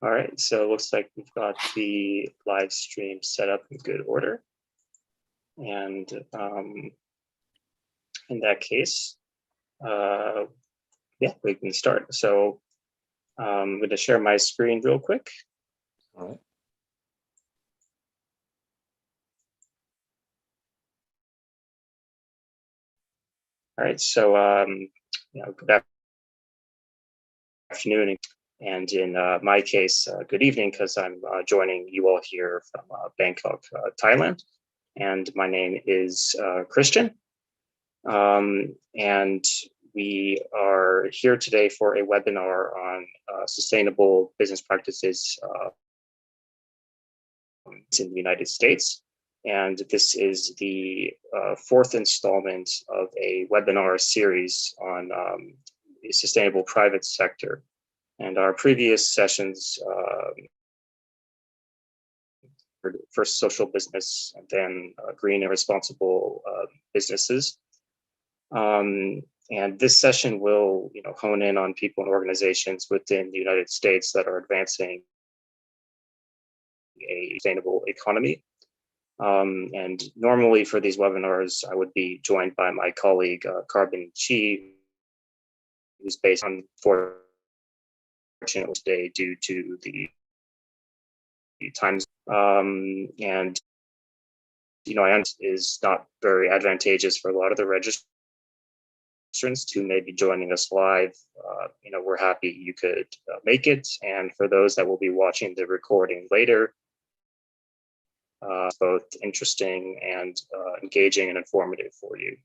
All right, so it looks like we've got the live stream set up in good order. And in that case, yeah, we can start. So I'm going to share my screen real quick. All right. All right, so good afternoon, and in my case, good evening, because I'm joining you all here from Bangkok, Thailand, and my name is Christian, and we are here today for a webinar on sustainable business practices in the United States. And this is the fourth installment of a webinar series on the sustainable private sector. And our previous sessions, first social business, and then green and responsible businesses. And this session will, hone in on people and organizations within the United States that are advancing a sustainable economy. And normally for these webinars, I would be joined by my colleague, Carbon Chi, who's based on unfortunately today due to the times. And, is not very advantageous for a lot of the registrants who may be joining us live. We're happy you could make it. And for those that will be watching the recording later, both interesting and engaging and informative for you.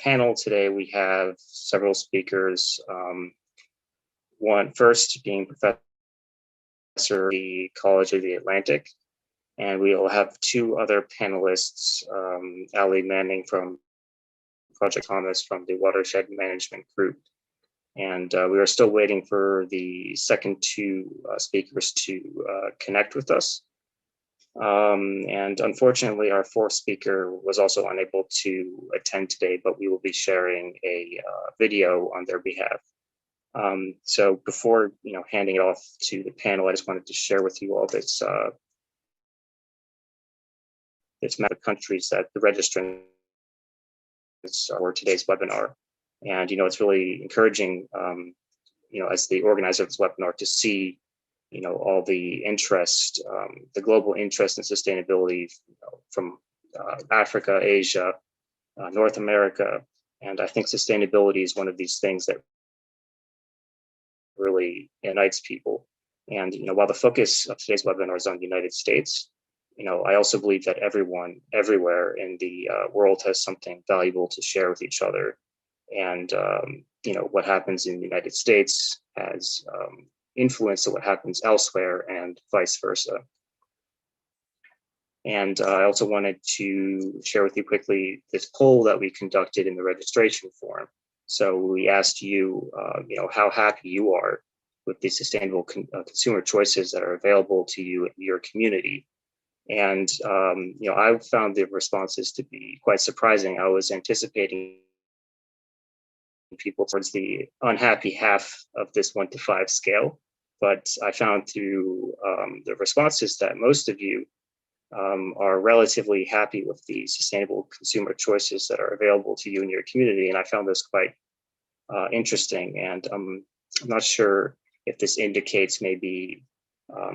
Panel today, we have several speakers. One first being Professor at the College of the Atlantic, and we will have two other panelists, Ali Manning from Project Thomas from the Watershed Management Group. And we are still waiting for the second two speakers to connect with us. And unfortunately, our fourth speaker was also unable to attend today, but we will be sharing a video on their behalf. So before handing it off to the panel, I just wanted to share with you all this map of countries that the registrants for today's webinar. And it's really encouraging, as the organizer of this webinar, to see, all the interest, the global interest in sustainability from Africa, Asia, North America. And I think sustainability is one of these things that really unites people. And while the focus of today's webinar is on the United States, I also believe that everyone, everywhere in the world has something valuable to share with each other. And, what happens in the United States has influence to what happens elsewhere and vice versa. And I also wanted to share with you quickly this poll that we conducted in the registration form. So we asked you, how happy you are with the sustainable consumer choices that are available to you in your community. And, I found the responses to be quite surprising. I was anticipating people towards the unhappy half of this 1 to 5 scale. But I found through the responses that most of you are relatively happy with the sustainable consumer choices that are available to you in your community. And I found this quite interesting. And I'm not sure if this indicates maybe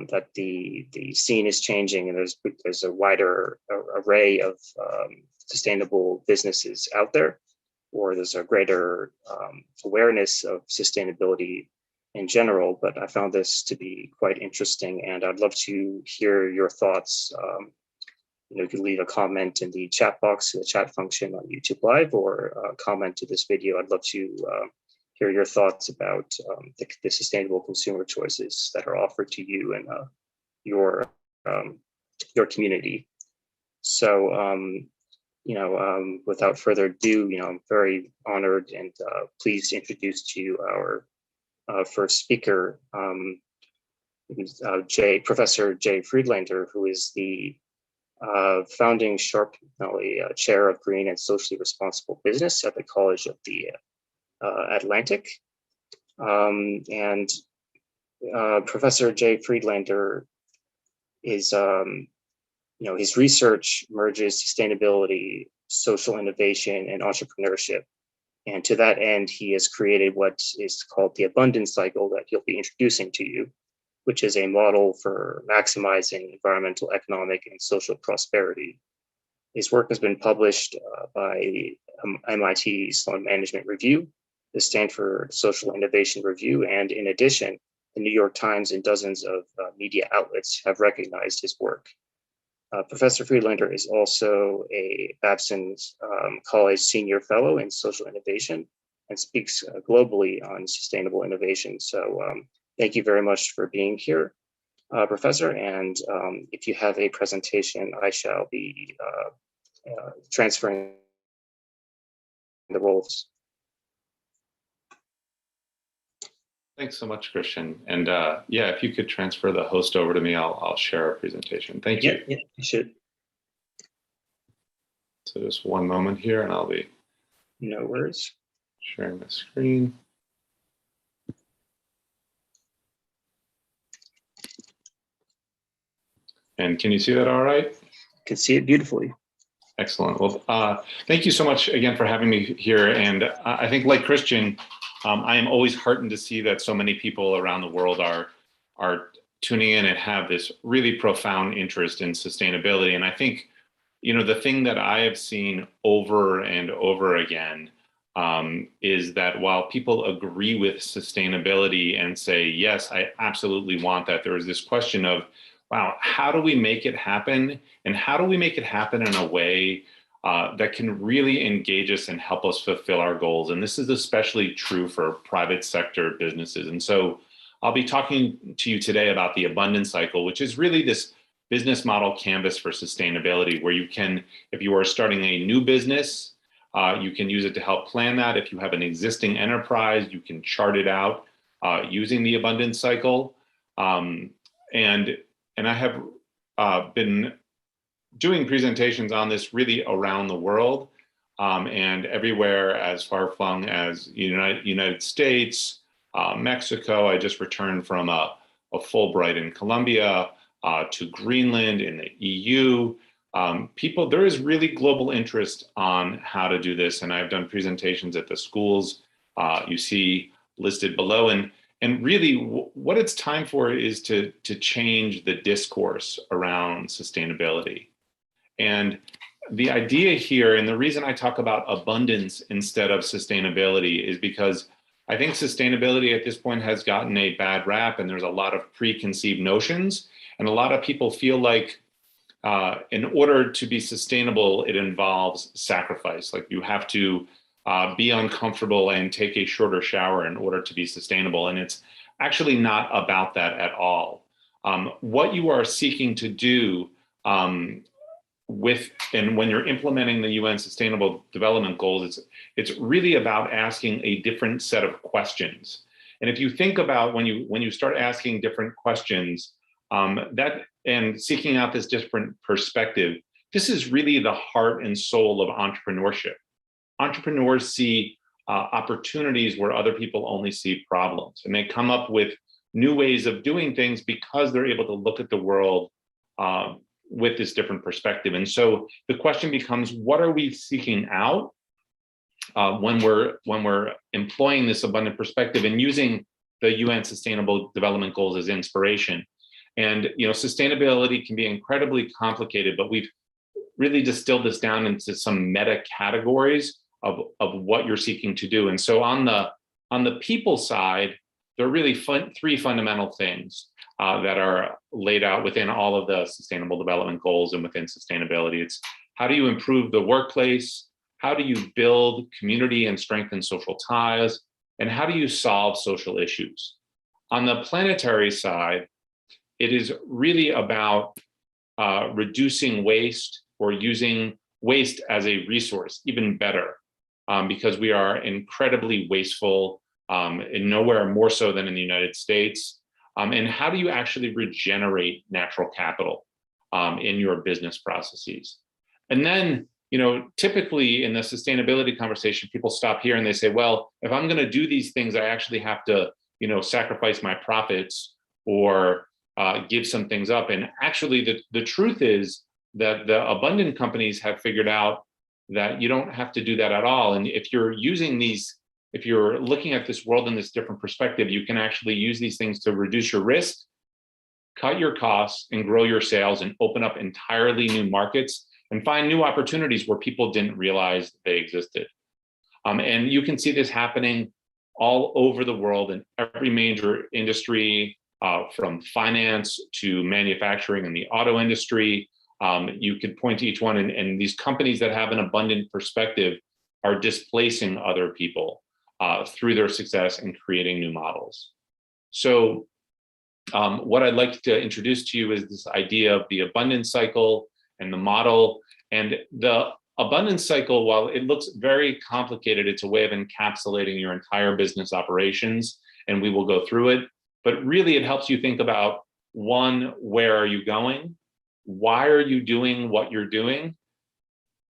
that the scene is changing and there's a wider array of sustainable businesses out there, or there's a greater awareness of sustainability in general. But I found this to be quite interesting, and I'd love to hear your thoughts. You can leave a comment in the chat box, in the chat function on YouTube Live, or comment to this video. I'd love to hear your thoughts about the sustainable consumer choices that are offered to you and your community. So, without further ado, I'm very honored and pleased to introduce to you our first speaker, Professor Jay Friedlander, who is the founding chair of Green and Socially Responsible Business at the College of the Atlantic. And Professor Jay Friedlander is, his research merges sustainability, social innovation, and entrepreneurship. And to that end, he has created what is called the abundance cycle that he'll be introducing to you, which is a model for maximizing environmental, economic, and social prosperity. His work has been published by MIT Sloan Management Review, the Stanford Social Innovation Review, and in addition, the New York Times and dozens of media outlets have recognized his work. Professor Friedlander is also a Babson College Senior Fellow in Social Innovation and speaks globally on sustainable innovation. So thank you very much for being here, Professor. And if you have a presentation, I shall be transferring the roles. Thanks so much, Christian. And yeah, if you could transfer the host over to me, I'll share our presentation. Thank you. Yeah, you should. So just one moment here and I'll be no worries. Sharing the screen. And can you see that all right? I can see it beautifully. Excellent. Well, thank you so much again for having me here. And I think like Christian, I am always heartened to see that so many people around the world are tuning in and have this really profound interest in sustainability. And I think, the thing that I have seen over and over again is that while people agree with sustainability and say, yes, I absolutely want that, there is this question of, wow, how do we make it happen? And how do we make it happen in a way that can really engage us and help us fulfill our goals? And this is especially true for private sector businesses. And so I'll be talking to you today about the abundance cycle, which is really this business model canvas for sustainability, where you can, if you are starting a new business, you can use it to help plan that. If you have an existing enterprise, you can chart it out using the abundance cycle. And I have been doing presentations on this really around the world and everywhere as far-flung as United States, Mexico. I just returned from a Fulbright in Colombia, to Greenland in the EU. There is really global interest on how to do this. And I've done presentations at the schools you see listed below. And really what it's time for is to change the discourse around sustainability. And the idea here, and the reason I talk about abundance instead of sustainability, is because I think sustainability at this point has gotten a bad rap, and there's a lot of preconceived notions. And a lot of people feel like in order to be sustainable, it involves sacrifice. Like you have to be uncomfortable and take a shorter shower in order to be sustainable. And it's actually not about that at all. What you are seeking to do and when you're implementing the UN Sustainable Development Goals, it's really about asking a different set of questions. And if you think about when you start asking different questions, and seeking out this different perspective, this is really the heart and soul of entrepreneurship. Entrepreneurs see opportunities where other people only see problems, and they come up with new ways of doing things because they're able to look at the world with this different perspective. And so the question becomes, what are we seeking out when we're employing this abundant perspective and using the UN Sustainable Development Goals as inspiration? And sustainability can be incredibly complicated, but we've really distilled this down into some meta categories of what you're seeking to do. And so on the people side, there are really three fundamental things that are laid out within all of the Sustainable Development Goals and within sustainability. It's how do you improve the workplace? How do you build community and strengthen social ties? And how do you solve social issues? On the planetary side, it is really about reducing waste or using waste as a resource, even better, because we are incredibly wasteful, and nowhere more so than in the United States. And how do you actually regenerate natural capital in your business processes? And then, typically in the sustainability conversation, people stop here and they say, well, if I'm going to do these things, I actually have to, sacrifice my profits or give some things up. And actually, the truth is that the abundant companies have figured out that you don't have to do that at all. And if you're using these, if you're looking at this world in this different perspective, you can actually use these things to reduce your risk, cut your costs, and grow your sales, and open up entirely new markets and find new opportunities where people didn't realize they existed. And you can see this happening all over the world in every major industry, from finance to manufacturing and the auto industry. You could point to each one, and these companies that have an abundant perspective are displacing other people through their success and creating new models. So what I'd like to introduce to you is this idea of the abundance cycle and the model. And the abundance cycle, while it looks very complicated, it's a way of encapsulating your entire business operations, and we will go through it. But really, it helps you think about, one, where are you going? Why are you doing what you're doing?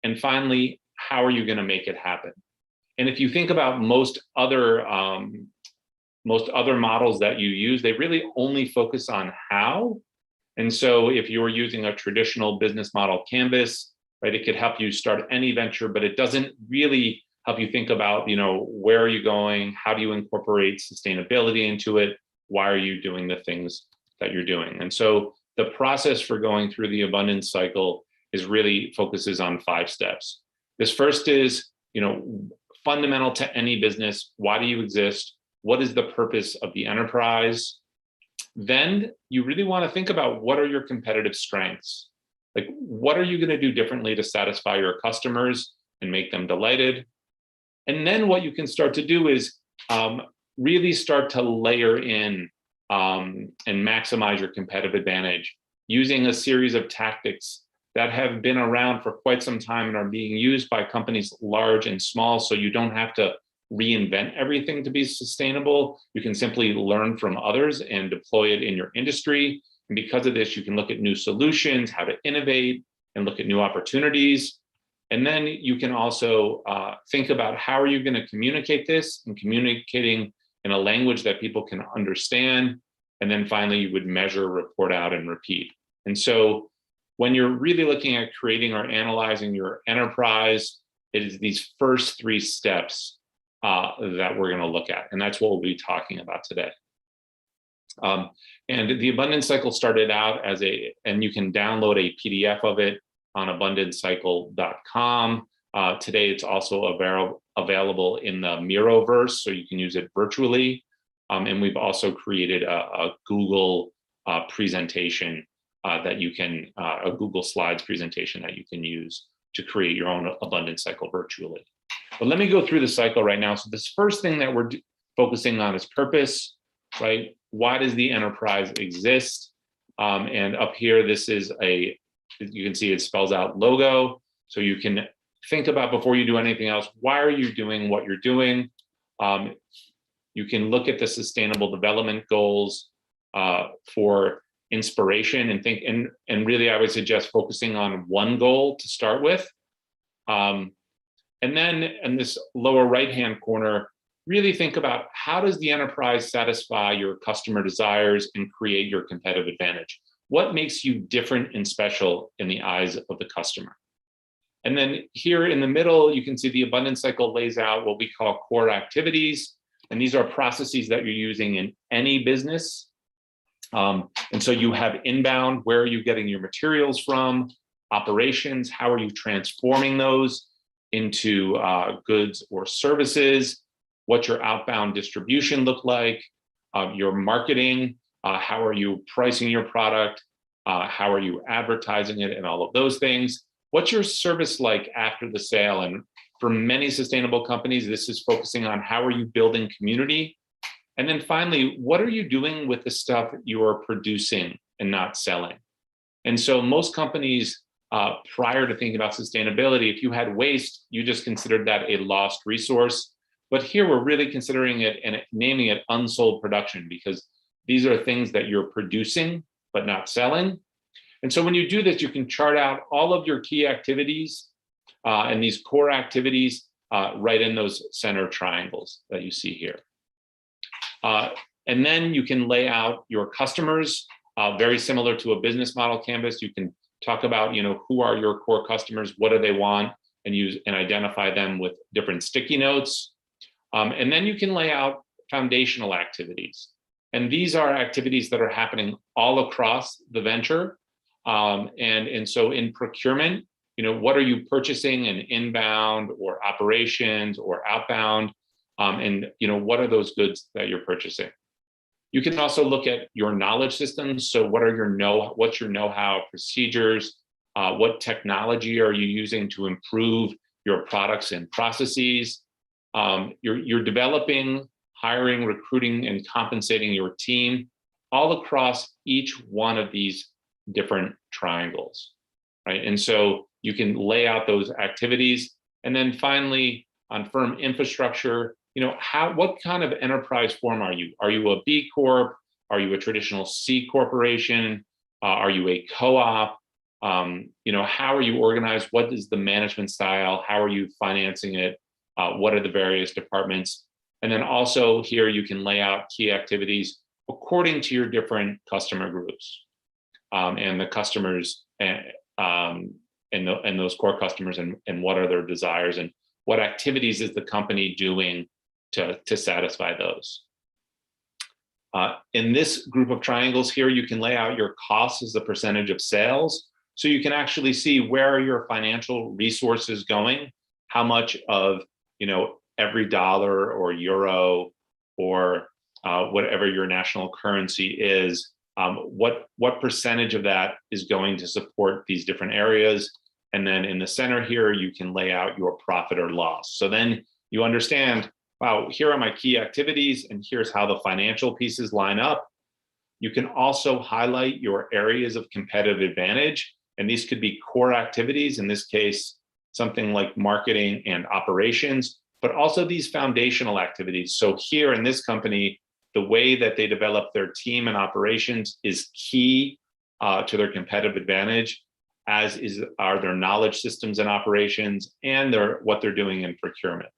And finally, how are you going to make it happen? And if you think about most other models that you use, they really only focus on how. And so if you're using a traditional business model canvas, right, it could help you start any venture, but it doesn't really help you think about, where are you going? How do you incorporate sustainability into it? Why are you doing the things that you're doing? And so the process for going through the abundance cycle is really focuses on 5 steps. This first is, fundamental to any business. Why do you exist? What is the purpose of the enterprise? Then you really want to think about, what are your competitive strengths? Like, what are you going to do differently to satisfy your customers and make them delighted? And then what you can start to do is really start to layer in and maximize your competitive advantage using a series of tactics that have been around for quite some time and are being used by companies large and small. So you don't have to reinvent everything to be sustainable. You can simply learn from others and deploy it in your industry. And because of this, you can look at new solutions, how to innovate, and look at new opportunities. And then you can also think about, how are you going to communicate this, and communicating in a language that people can understand. And then finally, you would measure, report out, and repeat. And so when you're really looking at creating or analyzing your enterprise, it is these first 3 steps that we're going to look at. And that's what we'll be talking about today. And the abundance cycle started out as and you can download a PDF of it on abundancecycle.com. Today, it's also available in the Miroverse, so you can use it virtually. And we've also created a Google presentation that you can, a Google Slides presentation that you can use to create your own abundance cycle virtually. But let me go through the cycle right now. So this first thing that we're focusing on is purpose, right? Why does the enterprise exist? And up here, this is you can see it spells out logo. So you can think about, before you do anything else, why are you doing what you're doing? You can look at the Sustainable Development Goals for inspiration and think, and really I would suggest focusing on one goal to start with. And then in this lower right-hand corner, really think about, how does the enterprise satisfy your customer desires and create your competitive advantage? What makes you different and special in the eyes of the customer? And then here in the middle, you can see the abundance cycle lays out what we call core activities. And these are processes that you're using in any business. And so you have inbound, where are you getting your materials from? Operations, how are you transforming those into goods or services? What's your outbound distribution look like? Your marketing, how are you pricing your product? How are you advertising it, and all of those things? What's your service like after the sale? And for many sustainable companies, this is focusing on, how are you building community? And then finally, what are you doing with the stuff you are producing and not selling? And so most companies, prior to thinking about sustainability, if you had waste, you just considered that a lost resource. But here we're really considering it and naming it unsold production, because these are things that you're producing but not selling. And so when you do this, you can chart out all of your key activities and these core activities right in those center triangles that you see here. And then you can lay out your customers, very similar to a business model canvas. You can talk about, who are your core customers, what do they want, and use and identify them with different sticky notes. And then you can lay out foundational activities. And these are activities that are happening all across the venture. And so in procurement, what are you purchasing in inbound or operations or outbound? And what are those goods that you're purchasing? You can also look at your knowledge systems. So what's your know-how, procedures? What technology are you using to improve your products and processes? You're developing, hiring, recruiting, and compensating your team all across each one of these different triangles, right? And so you can lay out those activities. And then finally, on firm infrastructure, what kind of enterprise form are you? Are you a B Corp? Are you a traditional C corporation? Are you a co-op? How are you organized? What is the management style? How are you financing it? What are the various departments? And then also here you can lay out key activities according to your different customer groups, and the customers and those core customers, and what are their desires, and what activities is the company doing to satisfy those. In this group of triangles here, you can lay out your costs as a percentage of sales. So you can actually see where are your financial resources going, how much of every dollar or euro or whatever your national currency is, what percentage of that is going to support these different areas. And then in the center here, you can lay out your profit or loss. So then you understand, wow, here are my key activities, and here's how the financial pieces line up. You can also highlight your areas of competitive advantage, and these could be core activities, in this case, something like marketing and operations, but also these foundational activities. So here in this company, the way that they develop their team and operations is key to their competitive advantage, as are their knowledge systems and operations, and what they're doing in procurement.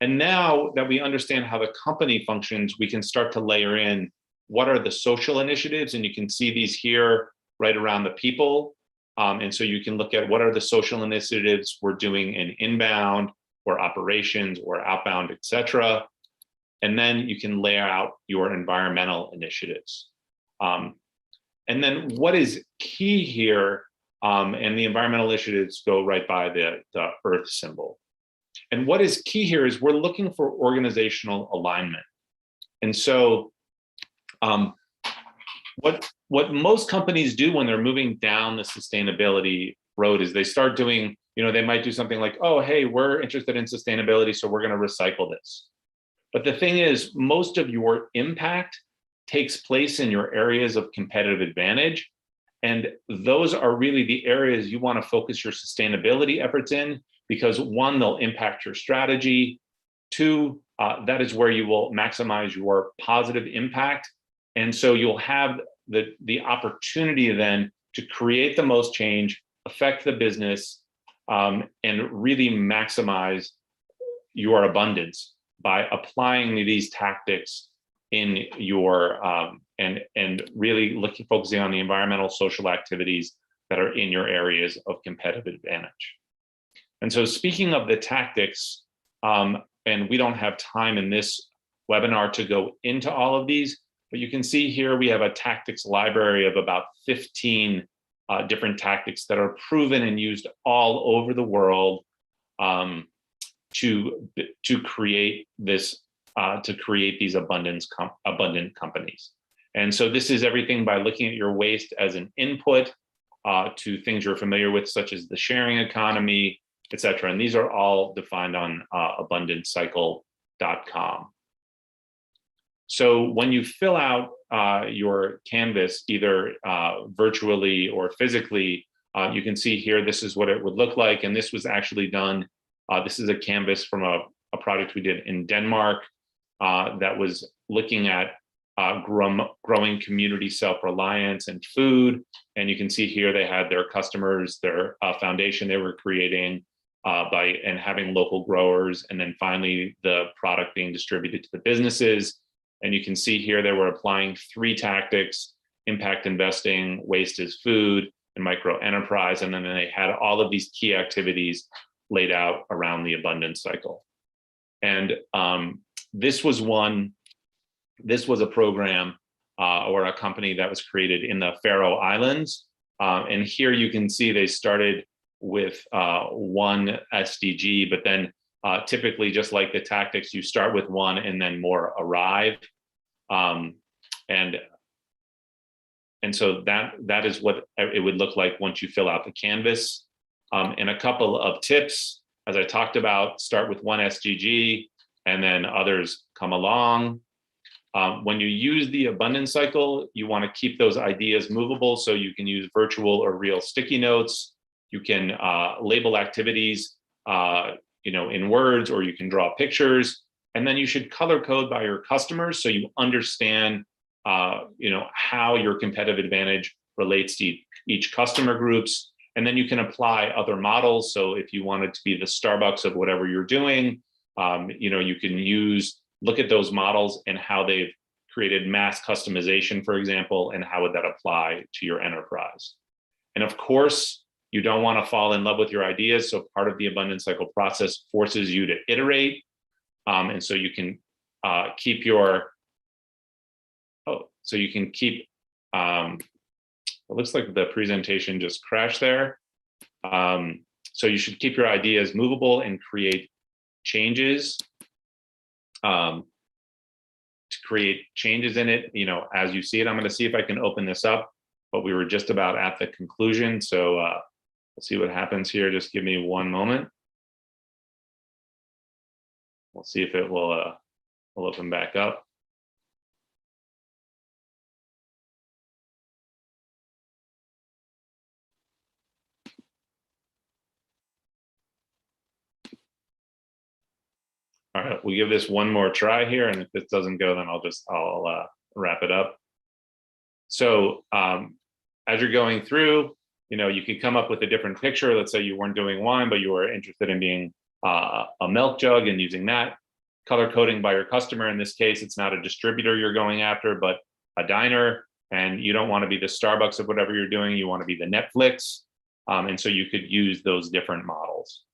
And now that we understand how the company functions, we can start to layer in what are the social initiatives, and you can see these here right around the people. And so you can look at what are the social initiatives we're doing in inbound or operations or outbound, et cetera. And then you can lay out your environmental initiatives. And then what is key here, and the environmental initiatives go right by the Earth symbol. And what is key here is we're looking for organizational alignment. And so what most companies do when they're moving down the sustainability road is they start doing, they might do something like, oh, hey, we're interested in sustainability, so we're going to recycle this. But the thing is, most of your impact takes place in your areas of competitive advantage. And those are really the areas you want to focus your sustainability efforts in, because one, they'll impact your strategy. Two, that is where you will maximize your positive impact. And so you'll have the opportunity then to create the most change, affect the business, and really maximize your abundance by applying these tactics in your and really focusing on the environmental, social activities that are in your areas of competitive advantage. And so speaking of the tactics, and we don't have time in this webinar to go into all of these, but you can see here we have a tactics library of about 15 different tactics that are proven and used all over the world to create this to create these abundant companies. And so this is everything by looking at your waste as an input to things you're familiar with, such as the sharing economy, et cetera. And these are all defined on abundancecycle.com. So when you fill out your canvas, either virtually or physically, you can see here, this is what it would look like. And this was actually done, this is a canvas from a project we did in Denmark that was looking at growing community self-reliance and food. And you can see here they had their customers, their foundation they were creating, and having local growers, and then finally the product being distributed to the businesses. And you can see here they were applying 3 tactics: impact investing, waste is food, and micro enterprise. And then they had all of these key activities laid out around the abundance cycle. And this was a program or a company that was created in the Faroe Islands. And here you can see they started with 1 SDG, but then typically, just like the tactics, you start with 1 and then more arrive. And so that is what it would look like once you fill out the canvas. And a couple of tips, as I talked about: start with 1 SDG, and then others come along. When you use the abundance cycle, you want to keep those ideas movable, so you can use virtual or real sticky notes. You can label activities, in words, or you can draw pictures. And then you should color code by your customers, so you understand, how your competitive advantage relates to each customer groups. And then you can apply other models. So if you wanted to be the Starbucks of whatever you're doing, you can look at those models and how they've created mass customization, for example, and how would that apply to your enterprise. And of course, you don't want to fall in love with your ideas. So part of the abundance cycle process forces you to iterate. And so you can keep it looks like the presentation just crashed there. So you should keep your ideas movable and create changes. To create changes in it, as you see it. I'm going to see if I can open this up, but we were just about at the conclusion. So we'll see what happens here. Just give me one moment. We'll see if it will open back up. All right, we'll give this one more try here, and if this doesn't go, then I'll wrap it up. So as you're going through, you can come up with a different picture. Let's say you weren't doing wine, but you were interested in being a milk jug and using that. Color coding by your customer. In this case, it's not a distributor you're going after, but a diner. And you don't want to be the Starbucks of whatever you're doing. You want to be the Netflix. And so you could use those different models.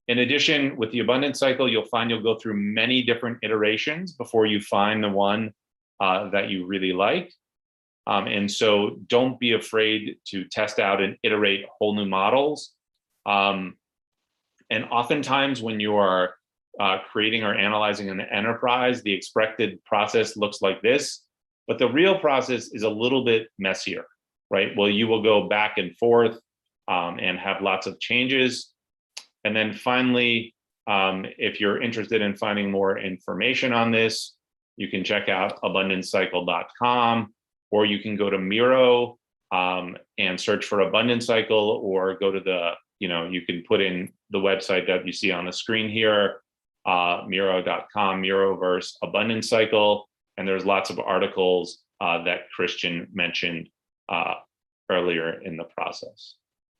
In addition, with the abundance cycle, you'll find you'll go through many different iterations before you find the one that you really like. And so don't be afraid to test out and iterate whole new models. And oftentimes when you are creating or analyzing an enterprise, the expected process looks like this, but the real process is a little bit messier, right? Well, you will go back and forth and have lots of changes. And then finally, if you're interested in finding more information on this, you can check out abundancecycle.com, or you can go to Miro and search for abundance cycle, or go to you can put in the website that you see on the screen here, Miro.com, Miroverse abundance cycle. And there's lots of articles that Christian mentioned earlier in the process.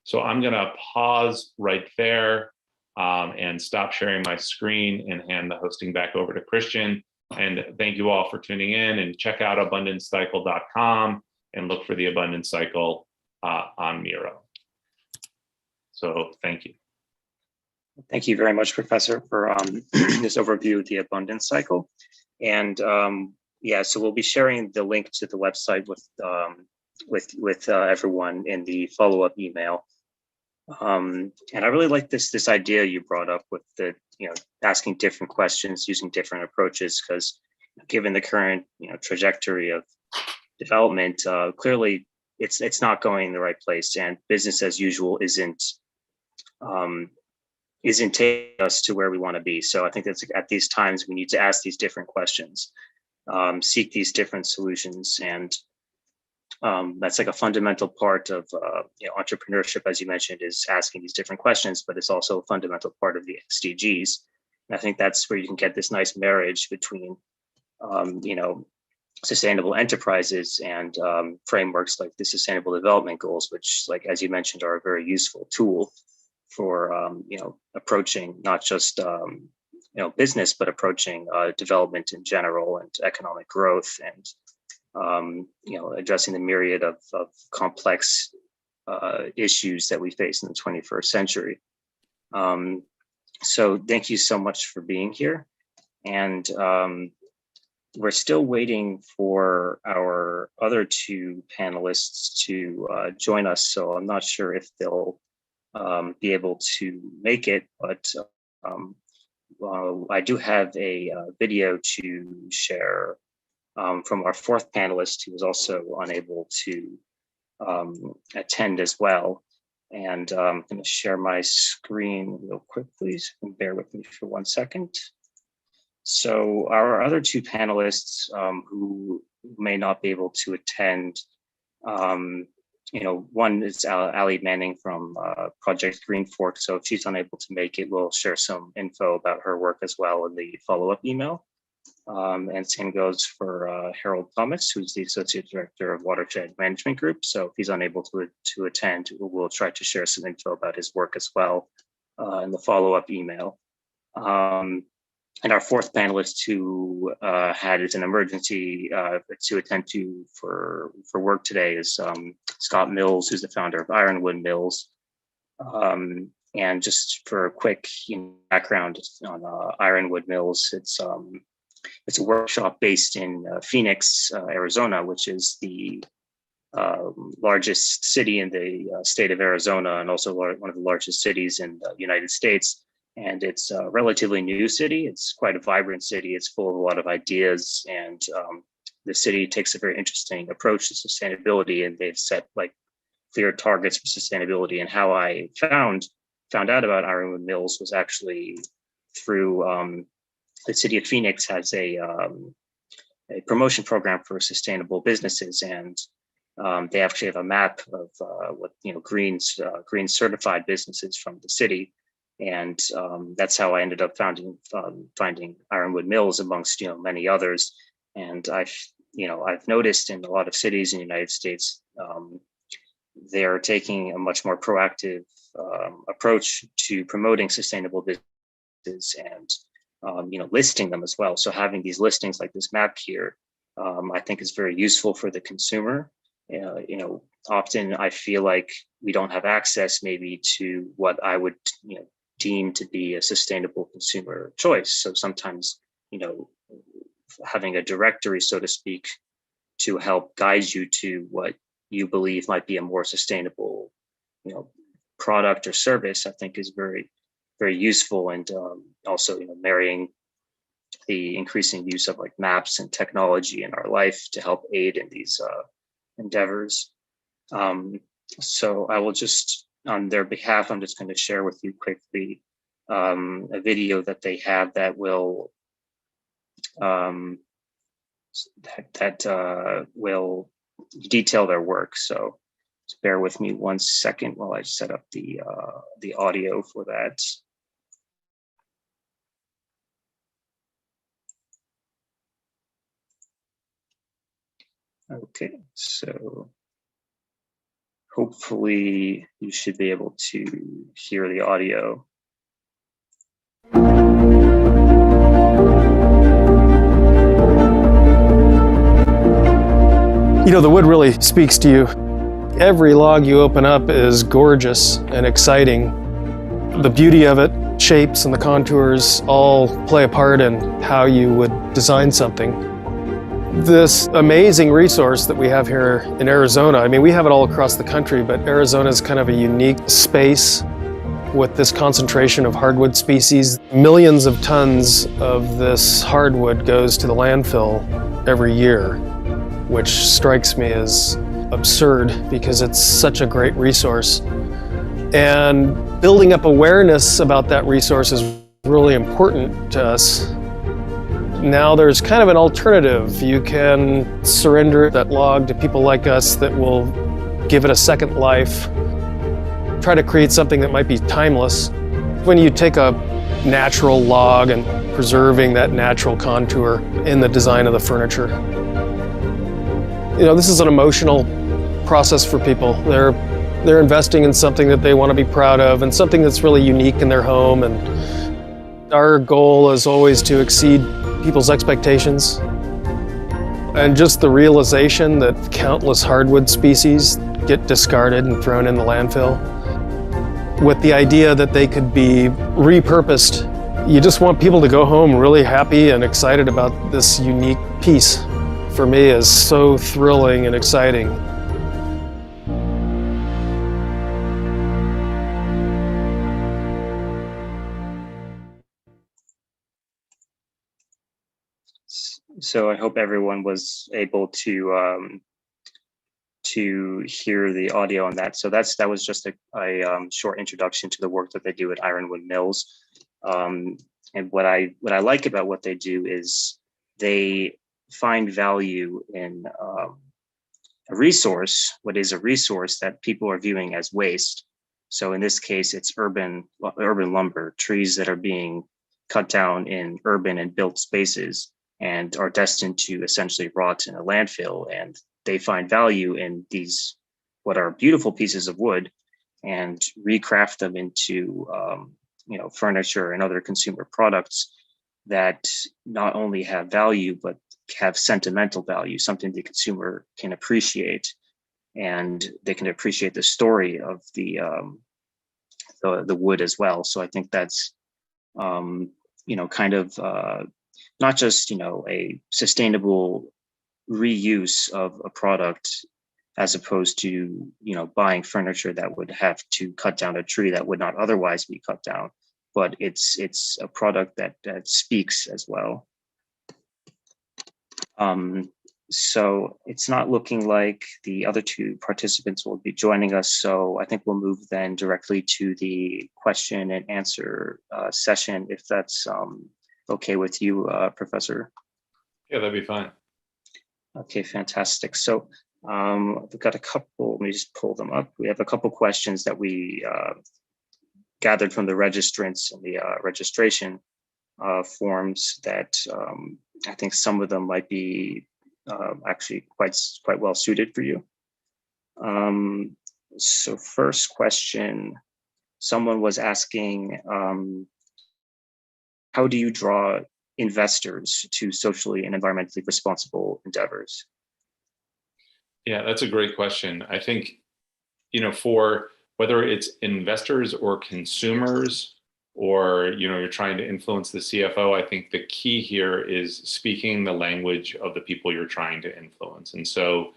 So I'm going to pause right there and stop sharing my screen and hand the hosting back over to Christian. And thank you all for tuning in, and check out abundancecycle.com and look for the abundance cycle on Miro. So thank you. Thank you very much, Professor, for this overview of the abundance cycle. And so we'll be sharing the link to the website with everyone in the follow-up email. And I really like this idea you brought up with the asking different questions, using different approaches, because given the current trajectory of development, clearly it's not going in the right place, and business as usual isn't taking us to where we want to be. So I think that's at these times we need to ask these different questions, seek these different solutions, and that's like a fundamental part of entrepreneurship, as you mentioned, is asking these different questions, but it's also a fundamental part of the SDGs. And I think that's where you can get this nice marriage between sustainable enterprises and frameworks like the Sustainable Development Goals, which, like as you mentioned, are a very useful tool for approaching not just business, but approaching development in general and economic growth, and addressing the myriad of complex issues that we face in the 21st century. So thank you so much for being here. And we're still waiting for our other two panelists to join us. So I'm not sure if they'll be able to make it, but I do have a video to share from our fourth panelist, who was also unable to attend as well. And I'm going to share my screen real quick, please. Bear with me for 1 second. So our other two panelists who may not be able to attend, one is Ali Manning from Project Green Fork. So if she's unable to make it, we'll share some info about her work as well in the follow-up email. And same goes for Harold Thomas, who's the Associate Director of Watershed Management Group. So if he's unable to attend, we'll try to share some info about his work as well in the follow-up email. And our fourth panelist, who had as an emergency to attend to for work today, is Scott Mills, who's the founder of Ironwood Mills. And just for a quick background on Ironwood Mills, it's a workshop based in Phoenix, Arizona, which is the largest city in the state of Arizona, and also one of the largest cities in the United States. And it's a relatively new city. It's quite a vibrant city. It's full of a lot of ideas, and the city takes a very interesting approach to sustainability, and they've set clear targets for sustainability. And how I found out about Ironwood Mills was actually through the city of Phoenix has a promotion program for sustainable businesses, and they actually have a map of what green certified businesses from the city. And that's how I ended up finding Ironwood Mills amongst many others. And I've noticed in a lot of cities in the United States, they're taking a much more proactive approach to promoting sustainable businesses and listing them as well. So having these listings like this map here, I think is very useful for the consumer. Often I feel like we don't have access maybe to what I would deem to be a sustainable consumer choice. So sometimes, having a directory, so to speak, to help guide you to what you believe might be a more sustainable, product or service, I think is very, very useful. And also, marrying the increasing use of maps and technology in our life to help aid in these endeavors. So I will just, on their behalf, I'm just going to share with you quickly a video that they have that will will detail their work. So just bear with me 1 second while I set up the audio for that. Okay, so hopefully you should be able to hear the audio. The wood really speaks to you. Every log you open up is gorgeous and exciting. The beauty of it, shapes and the contours all play a part in how you would design something. This amazing resource that we have here in Arizona, we have it all across the country, but Arizona is kind of a unique space with this concentration of hardwood species. Millions of tons of this hardwood goes to the landfill every year, which strikes me as absurd because it's such a great resource. And building up awareness about that resource is really important to us. Now there's kind of an alternative. You can surrender that log to people like us that will give it a second life, try to create something that might be timeless. When you take a natural log and preserving that natural contour in the design of the furniture. This is an emotional process for people. They're They're investing in something that they want to be proud of and something that's really unique in their home. And our goal is always to exceed people's expectations. And just the realization that countless hardwood species get discarded and thrown in the landfill, with the idea that they could be repurposed. You just want people to go home really happy and excited about this unique piece. For me, is so thrilling and exciting. So I hope everyone was able to hear the audio on that. So that was just a short introduction to the work that they do at Ironwood Mills. And what I like about what they do is they find value in a resource, what is a resource that people are viewing as waste. So in this case, it's urban lumber, trees that are being cut down in urban and built spaces and are destined to essentially rot in a landfill. And they find value in these, what are beautiful pieces of wood, and recraft them into furniture and other consumer products that not only have value, but have sentimental value, something the consumer can appreciate, and they can appreciate the story of the wood as well. So I think that's not just a sustainable reuse of a product, as opposed to buying furniture that would have to cut down a tree that would not otherwise be cut down, but it's a product that speaks as well. So it's not looking like the other two participants will be joining us. So I think we'll move then directly to the question and answer session, if that's okay with you, Professor. Yeah, that'd be fine. Okay, fantastic. So we've got a couple, let me just pull them up. We have a couple questions that we gathered from the registrants and the registration forms that I think some of them might be actually quite well suited for you. So first question, someone was asking, how do you draw investors to socially and environmentally responsible endeavors? Yeah, that's a great question. I think, for whether it's investors or consumers, or you're trying to influence the CFO, I think the key here is speaking the language of the people you're trying to influence. And so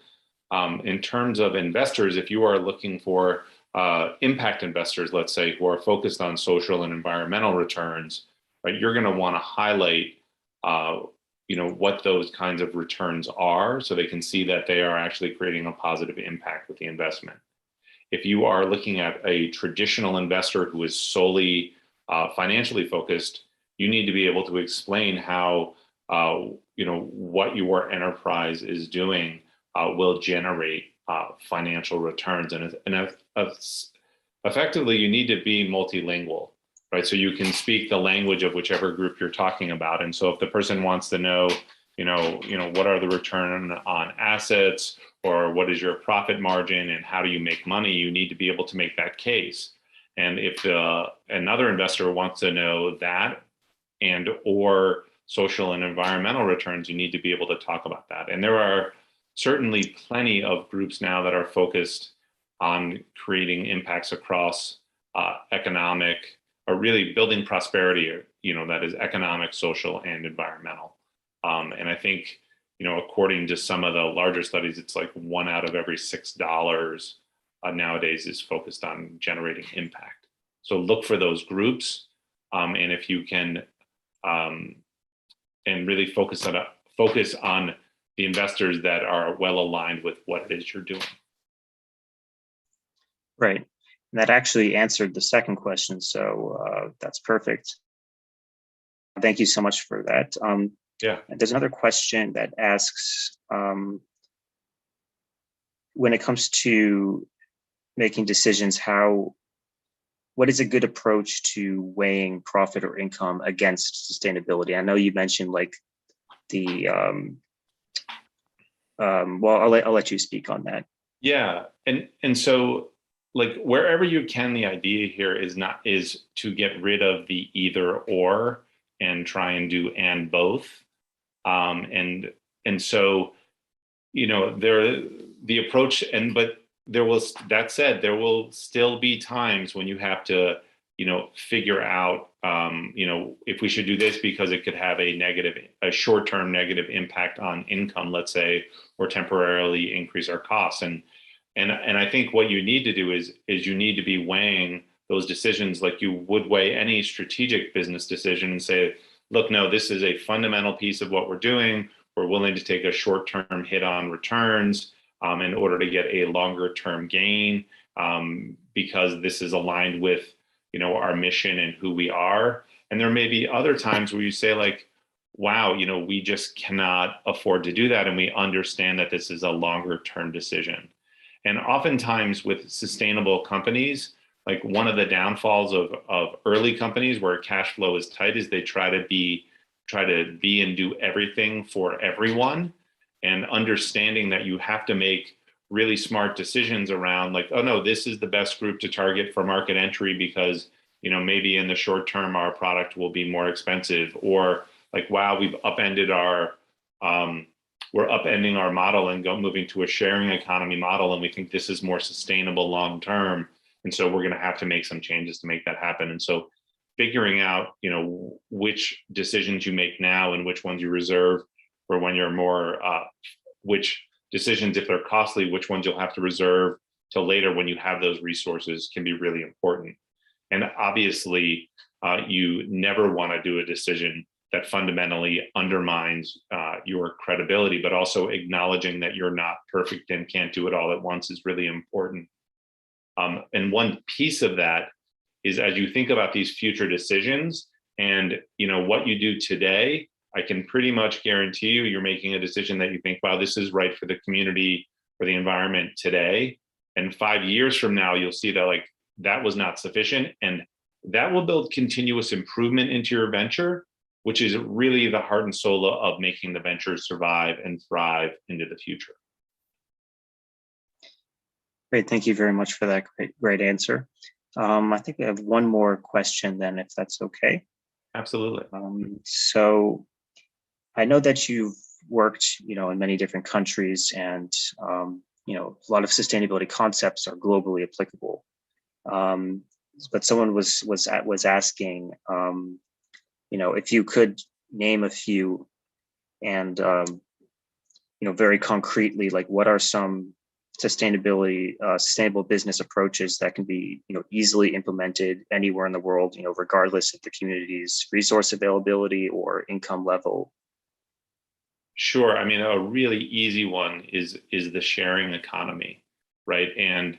in terms of investors, if you are looking for impact investors, let's say, who are focused on social and environmental returns, right, you're going to want to highlight what those kinds of returns are, so they can see that they are actually creating a positive impact with the investment. If you are looking at a traditional investor who is solely financially focused, you need to be able to explain how what your enterprise is doing will generate financial returns, and effectively you need to be multilingual, right? So you can speak the language of whichever group you're talking about. And so if the person wants to know, what are the return on assets, or what is your profit margin, and how do you make money, you need to be able to make that case. And if another investor wants to know that and or social and environmental returns, you need to be able to talk about that. And there are certainly plenty of groups now that are focused on creating impacts across economic, or really building prosperity, that is economic, social, and environmental. And I think, according to some of the larger studies, it's like 1 out of every $6 nowadays is focused on generating impact. So look for those groups, and if you can, and really focus on the investors that are well aligned with what it is you're doing. Right. And that actually answered the second question, so that's perfect. Thank you so much for that. Yeah. There's another question that asks, when it comes to making decisions, what is a good approach to weighing profit or income against sustainability? I know you mentioned like the, well, I'll let you speak on that. Yeah, and so like wherever you can, the idea here is to get rid of the either or and try and do and both. And so, the approach, but that said, there will still be times when you have to, figure out, if we should do this because it could have a short-term negative impact on income, let's say, or temporarily increase our costs. And I think what you need to do is you need to be weighing those decisions like you would weigh any strategic business decision and say, look, no, this is a fundamental piece of what we're doing. We're willing to take a short-term hit on returns in order to get a longer-term gain because this is aligned with, our mission and who we are. And there may be other times where you say like, wow, we just cannot afford to do that. And we understand that this is a longer-term decision. And oftentimes with sustainable companies, like one of the downfalls of early companies where cash flow is tight is they try to be and do everything for everyone, and understanding that you have to make really smart decisions around like, oh no, this is the best group to target for market entry because, maybe in the short term our product will be more expensive, or like, wow, we're upending our model and moving to a sharing economy model, and we think this is more sustainable long term, and so we're going to have to make some changes to make that happen. And so figuring out, which decisions you make now and which ones you reserve for when you're more, which decisions, if they're costly, which ones you'll have to reserve till later when you have those resources can be really important. And obviously, you never want to do a decision that fundamentally undermines your credibility, but also acknowledging that you're not perfect and can't do it all at once is really important. And one piece of that is as you think about these future decisions and what you do today, I can pretty much guarantee you're making a decision that you think, wow, this is right for the community, for the environment today. And 5 years from now, you'll see that like that was not sufficient. And that will build continuous improvement into your venture, which is really the heart and soul of making the venture survive and thrive into the future. Great, thank you very much for that great answer. I think we have one more question then, if that's okay. Absolutely. So I know that you've worked, in many different countries, and a lot of sustainability concepts are globally applicable. But someone was asking, if you could name a few, and very concretely, like what are some sustainable business approaches that can be easily implemented anywhere in the world, regardless of the community's resource availability or income level? Sure. I mean, a really easy one is the sharing economy, right? And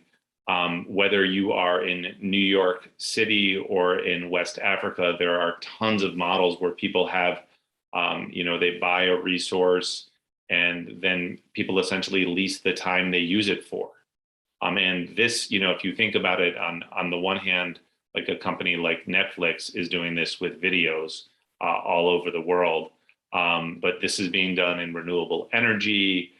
whether you are in New York City or in West Africa, there are tons of models where people have, they buy a resource and then people essentially lease the time they use it for. And this, if you think about it on the one hand, like a company like Netflix is doing this with videos all over the world. But this is being done in renewable energy,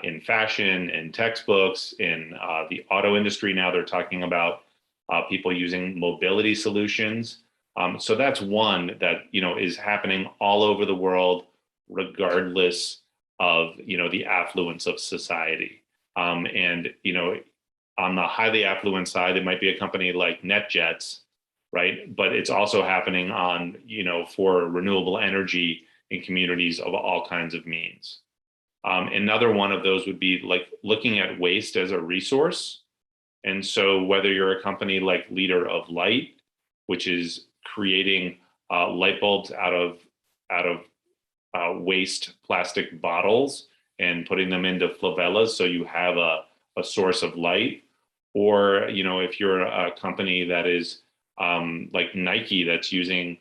in fashion, in textbooks, in the auto industry. Now they're talking about people using mobility solutions. So that's one that, is happening all over the world, regardless of, the affluence of society. And, on the highly affluent side, it might be a company like NetJets, right? But it's also happening on, for renewable energy in communities of all kinds of means. Another one of those would be like looking at waste as a resource. And so whether you're a company like Leader of Light, which is creating light bulbs out of waste plastic bottles and putting them into favelas so you have a source of light, or if you're a company that is like Nike that's using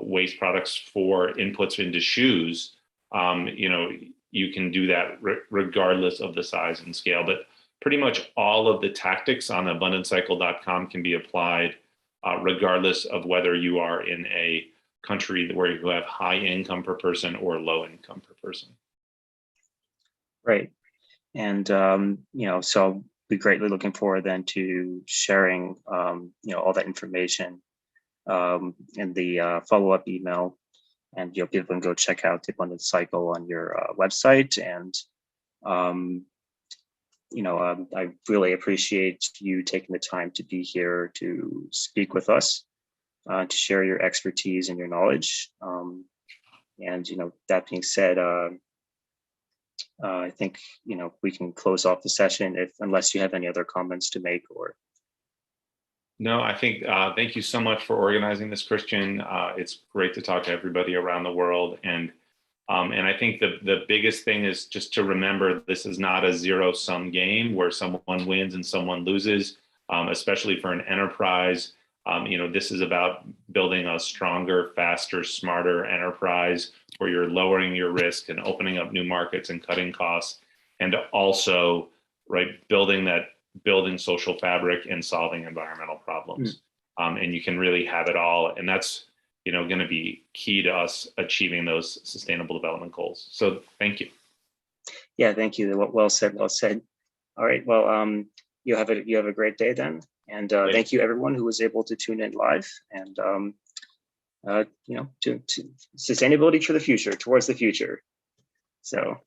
waste products for inputs into shoes, you can do that regardless of the size and scale. But pretty much all of the tactics on abundancecycle.com can be applied regardless of whether you are in a country where you have high income per person or low income per person. Right. And, so be greatly looking forward then to sharing, all that information in the follow-up email. And people can go check out Tip on the Cycle on your website. And I really appreciate you taking the time to be here to speak with us, to share your expertise and your knowledge. And that being said, I think we can close off the session unless you have any other comments to make. Or no, I think thank you so much for organizing this, Christian. It's great to talk to everybody around the world, and I think the biggest thing is just to remember this is not a zero-sum game where someone wins and someone loses, especially for an enterprise. This is about building a stronger, faster, smarter enterprise where you're lowering your risk and opening up new markets and cutting costs, and also building social fabric and solving environmental problems. And you can really have it all. And that's, going to be key to us achieving those sustainable development goals. So thank you. Yeah, thank you. Well said. Well said. All right. Well, you have a great day then. And thank you everyone who was able to tune in live. And to sustainability for the future, towards the future. So